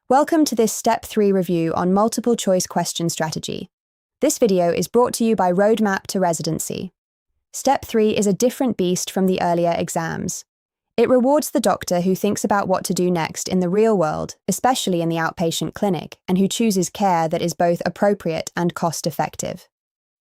Welcome to this Step 3 review on multiple choice question strategy. This video is brought to you by Roadmap to Residency. Step 3 is a different beast from the earlier exams. It rewards the doctor who thinks about what to do next in the real world, especially in the outpatient clinic, and who chooses care that is both appropriate and cost-effective.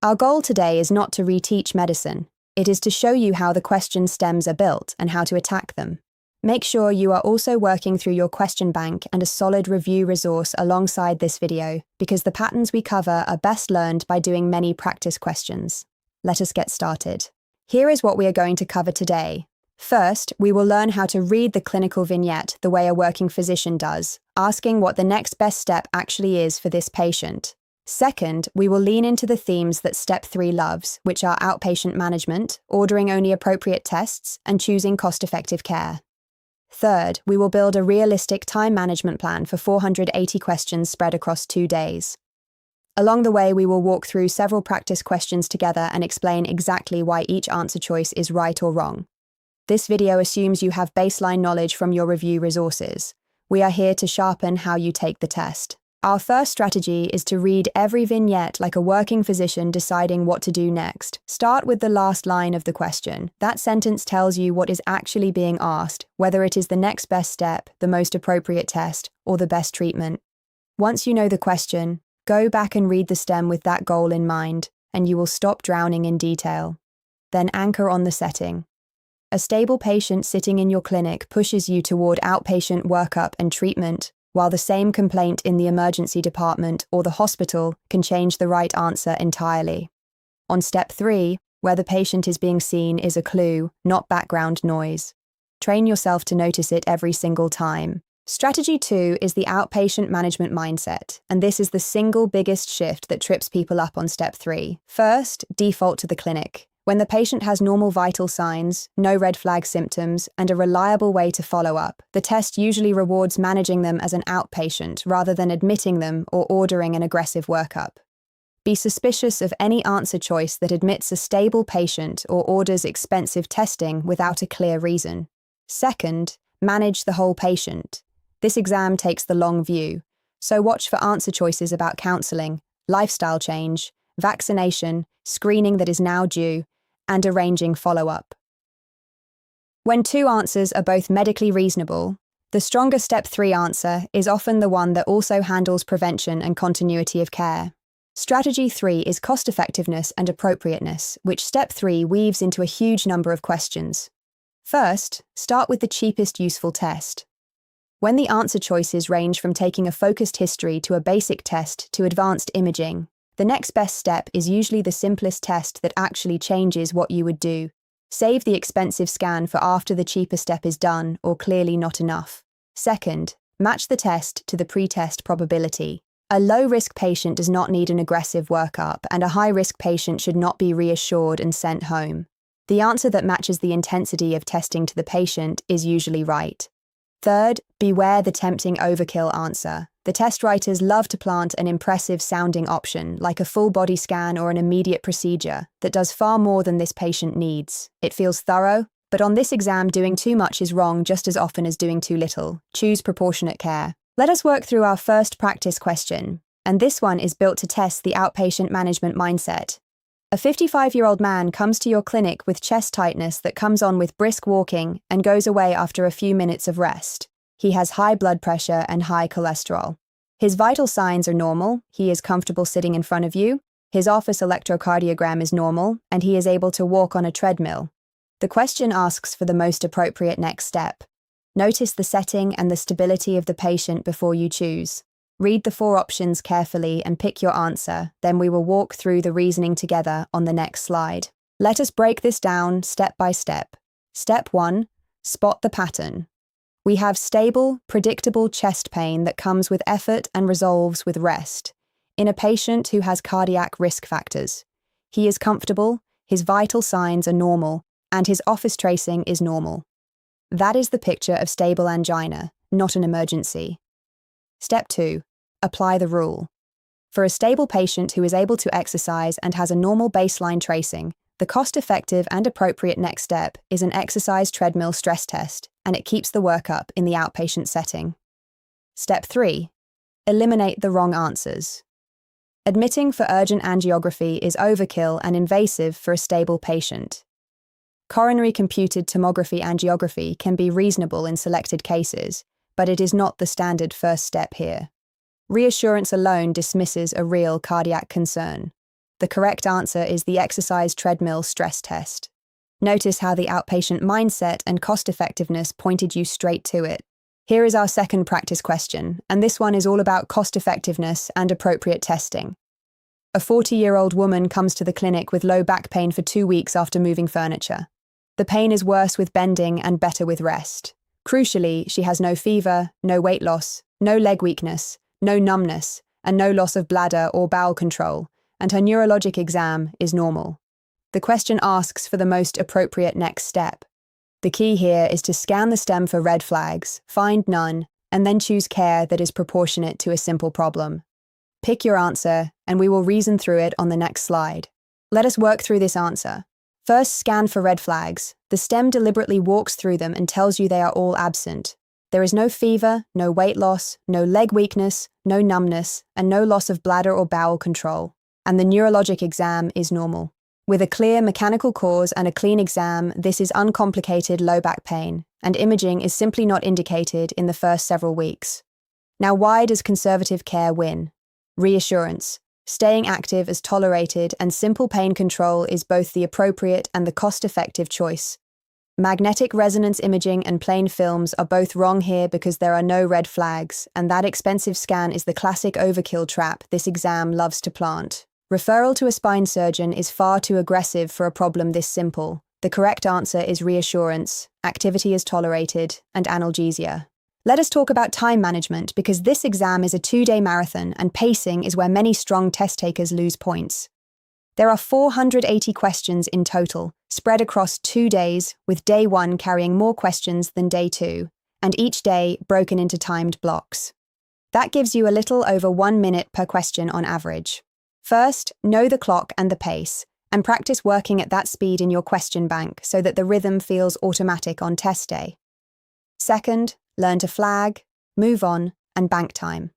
Our goal today is not to reteach medicine. It is to show you how the question stems are built and how to attack them. Make sure you are also working through your question bank and a solid review resource alongside this video, because the patterns we cover are best learned by doing many practice questions. Let us get started. Here is what we are going to cover today. First, we will learn how to read the clinical vignette the way a working physician does, asking what the next best step actually is for this patient. Second, we will lean into the themes that Step 3 loves, which are outpatient management, ordering only appropriate tests, and choosing cost-effective care. Third, we will build a realistic time management plan for 480 questions spread across 2 days. Along the way, we will walk through several practice questions together and explain exactly why each answer choice is right or wrong. This video assumes you have baseline knowledge from your review resources. We are here to sharpen how you take the test. Our first strategy is to read every vignette like a working physician deciding what to do next. Start with the last line of the question. That sentence tells you what is actually being asked, whether it is the next best step, the most appropriate test, or the best treatment. Once you know the question, go back and read the stem with that goal in mind, and you will stop drowning in detail. Then anchor on the setting. A stable patient sitting in your clinic pushes you toward outpatient workup and treatment, while the same complaint in the emergency department or the hospital can change the right answer entirely. On Step 3, where the patient is being seen is a clue, not background noise. Train yourself to notice it every single time. Strategy 2 is the outpatient management mindset, and this is the single biggest shift that trips people up on Step 3. First, default to the clinic. When the patient has normal vital signs, no red flag symptoms, and a reliable way to follow up, the test usually rewards managing them as an outpatient rather than admitting them or ordering an aggressive workup. Be suspicious of any answer choice that admits a stable patient or orders expensive testing without a clear reason. Second, manage the whole patient. This exam takes the long view, so watch for answer choices about counseling, lifestyle change, vaccination, screening that is now due, and arranging follow-up. When two answers are both medically reasonable, the stronger Step 3 answer is often the one that also handles prevention and continuity of care. Strategy 3 is cost-effectiveness and appropriateness, which Step 3 weaves into a huge number of questions. First, start with the cheapest useful test. When the answer choices range from taking a focused history to a basic test to advanced imaging, the next best step is usually the simplest test that actually changes what you would do. Save the expensive scan for after the cheaper step is done or clearly not enough. Second, match the test to the pre-test probability. A low-risk patient does not need an aggressive workup, and a high-risk patient should not be reassured and sent home. The answer that matches the intensity of testing to the patient is usually right. Third, beware the tempting overkill answer. The test writers love to plant an impressive-sounding option, like a full-body scan or an immediate procedure, that does far more than this patient needs. It feels thorough, but on this exam, doing too much is wrong just as often as doing too little. Choose proportionate care. Let us work through our first practice question, and this one is built to test the outpatient management mindset. A 55-year-old man comes to your clinic with chest tightness that comes on with brisk walking and goes away after a few minutes of rest. He has high blood pressure and high cholesterol. His vital signs are normal, he is comfortable sitting in front of you, his office electrocardiogram is normal, and he is able to walk on a treadmill. The question asks for the most appropriate next step. Notice the setting and the stability of the patient before you choose. Read the 4 options carefully and pick your answer, then we will walk through the reasoning together on the next slide. Let us break this down step by step. Step 1. Spot the pattern. We have stable, predictable chest pain that comes with effort and resolves with rest, in a patient who has cardiac risk factors. He is comfortable, his vital signs are normal, and his office tracing is normal. That is the picture of stable angina, not an emergency. Step 2. Apply the rule. For a stable patient who is able to exercise and has a normal baseline tracing, the cost-effective and appropriate next step is an exercise treadmill stress test, and it keeps the workup in the outpatient setting. Step 3. Eliminate the wrong answers. Admitting for urgent angiography is overkill and invasive for a stable patient. Coronary computed tomography angiography can be reasonable in selected cases, but it is not the standard first step here. Reassurance alone dismisses a real cardiac concern. The correct answer is the exercise treadmill stress test. Notice how the outpatient mindset and cost-effectiveness pointed you straight to it. Here is our second practice question, and this one is all about cost-effectiveness and appropriate testing. A 40-year-old woman comes to the clinic with low back pain for 2 weeks after moving furniture. The pain is worse with bending and better with rest. Crucially, she has no fever, no weight loss, no leg weakness, no numbness, and no loss of bladder or bowel control, and her neurologic exam is normal. The question asks for the most appropriate next step. The key here is to scan the stem for red flags, find none, and then choose care that is proportionate to a simple problem. Pick your answer, and we will reason through it on the next slide. Let us work through this answer. First, scan for red flags. The stem deliberately walks through them and tells you they are all absent. There is no fever, no weight loss, no leg weakness, no numbness, and no loss of bladder or bowel control. And the neurologic exam is normal. With a clear mechanical cause and a clean exam, this is uncomplicated low back pain, and imaging is simply not indicated in the first several weeks. Now, why does conservative care win? Reassurance. Staying active is tolerated, and simple pain control is both the appropriate and the cost-effective choice. Magnetic resonance imaging and plain films are both wrong here because there are no red flags, and that expensive scan is the classic overkill trap this exam loves to plant. Referral to a spine surgeon is far too aggressive for a problem this simple. The correct answer is reassurance, activity is tolerated, and analgesia. Let us talk about time management because this exam is a 2-day marathon and pacing is where many strong test takers lose points. There are 480 questions in total, spread across 2 days, with day 1 carrying more questions than day 2, and each day broken into timed blocks. That gives you a little over 1 minute per question on average. First, know the clock and the pace, and practice working at that speed in your question bank so that the rhythm feels automatic on test day. Second, learn to flag, move on, and bank time.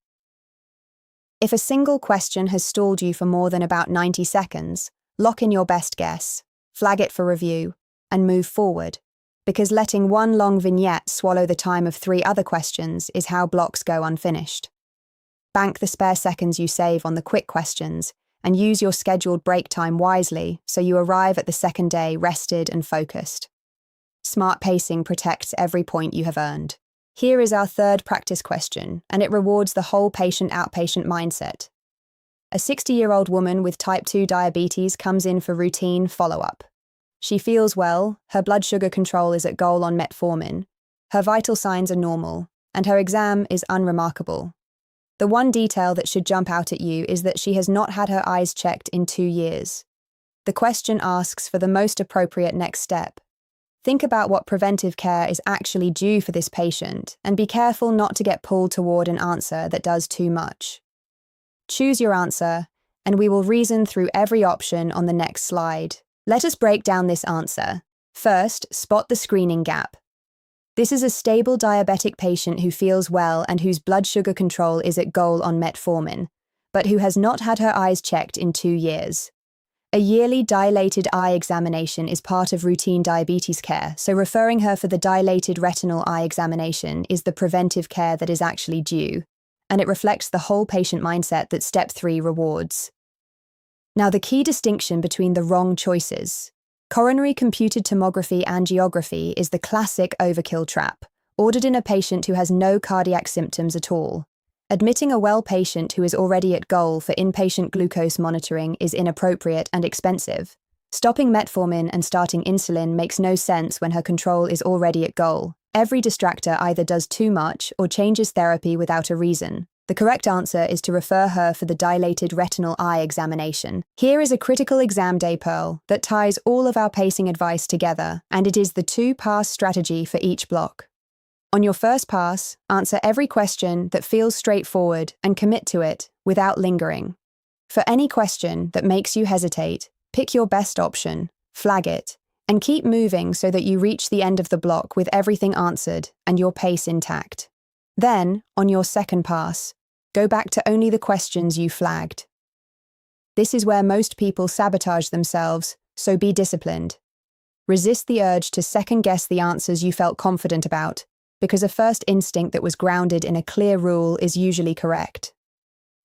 If a single question has stalled you for more than about 90 seconds, lock in your best guess, flag it for review, and move forward, because letting one long vignette swallow the time of 3 other questions is how blocks go unfinished. Bank the spare seconds you save on the quick questions, and use your scheduled break time wisely so you arrive at the second day rested and focused. Smart pacing protects every point you have earned. Here is our third practice question, and it rewards the whole patient-outpatient mindset. A 60-year-old woman with type 2 diabetes comes in for routine follow-up. She feels well, her blood sugar control is at goal on metformin, her vital signs are normal, and her exam is unremarkable. The one detail that should jump out at you is that she has not had her eyes checked in 2 years. The question asks for the most appropriate next step. Think about what preventive care is actually due for this patient, and be careful not to get pulled toward an answer that does too much. Choose your answer, and we will reason through every option on the next slide. Let us break down this answer. First, spot the screening gap. This is a stable diabetic patient who feels well and whose blood sugar control is at goal on metformin, but who has not had her eyes checked in 2 years. A yearly dilated eye examination is part of routine diabetes care, so referring her for the dilated retinal eye examination is the preventive care that is actually due, and it reflects the whole patient mindset that Step 3 rewards. Now, the key distinction between the wrong choices. Coronary computed tomography angiography is the classic overkill trap, ordered in a patient who has no cardiac symptoms at all. Admitting a well patient who is already at goal for inpatient glucose monitoring is inappropriate and expensive. Stopping metformin and starting insulin makes no sense when her control is already at goal. Every distractor either does too much or changes therapy without a reason. The correct answer is to refer her for the dilated retinal eye examination. Here is a critical exam day pearl that ties all of our pacing advice together, and it is the 2-pass strategy for each block. On your first pass, answer every question that feels straightforward and commit to it without lingering. For any question that makes you hesitate, pick your best option, flag it, and keep moving so that you reach the end of the block with everything answered and your pace intact. Then, on your second pass, go back to only the questions you flagged. This is where most people sabotage themselves, so be disciplined. Resist the urge to second-guess the answers you felt confident about, because a first instinct that was grounded in a clear rule is usually correct.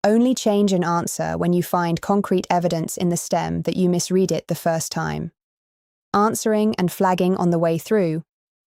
Only change an answer when you find concrete evidence in the STEM that you misread it the first time. Answering and flagging on the way through,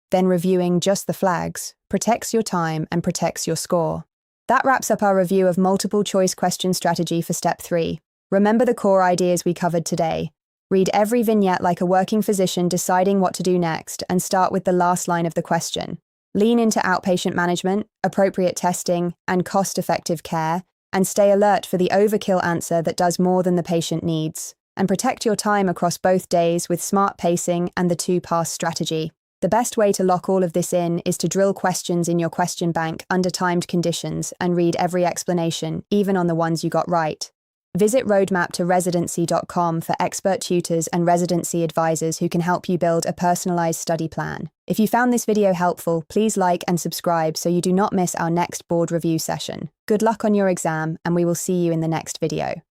then reviewing just the flags, protects your time and protects your score. That wraps up our review of multiple choice question strategy for Step 3. Remember the core ideas we covered today. Read every vignette like a working physician deciding what to do next and start with the last line of the question. Lean into outpatient management, appropriate testing, and cost-effective care, and stay alert for the overkill answer that does more than the patient needs. And protect your time across both days with smart pacing and the two-pass strategy. The best way to lock all of this in is to drill questions in your question bank under timed conditions and read every explanation, even on the ones you got right. Visit roadmaptoresidency.com for expert tutors and residency advisors who can help you build a personalized study plan. If you found this video helpful, please like and subscribe so you do not miss our next board review session. Good luck on your exam, and we will see you in the next video.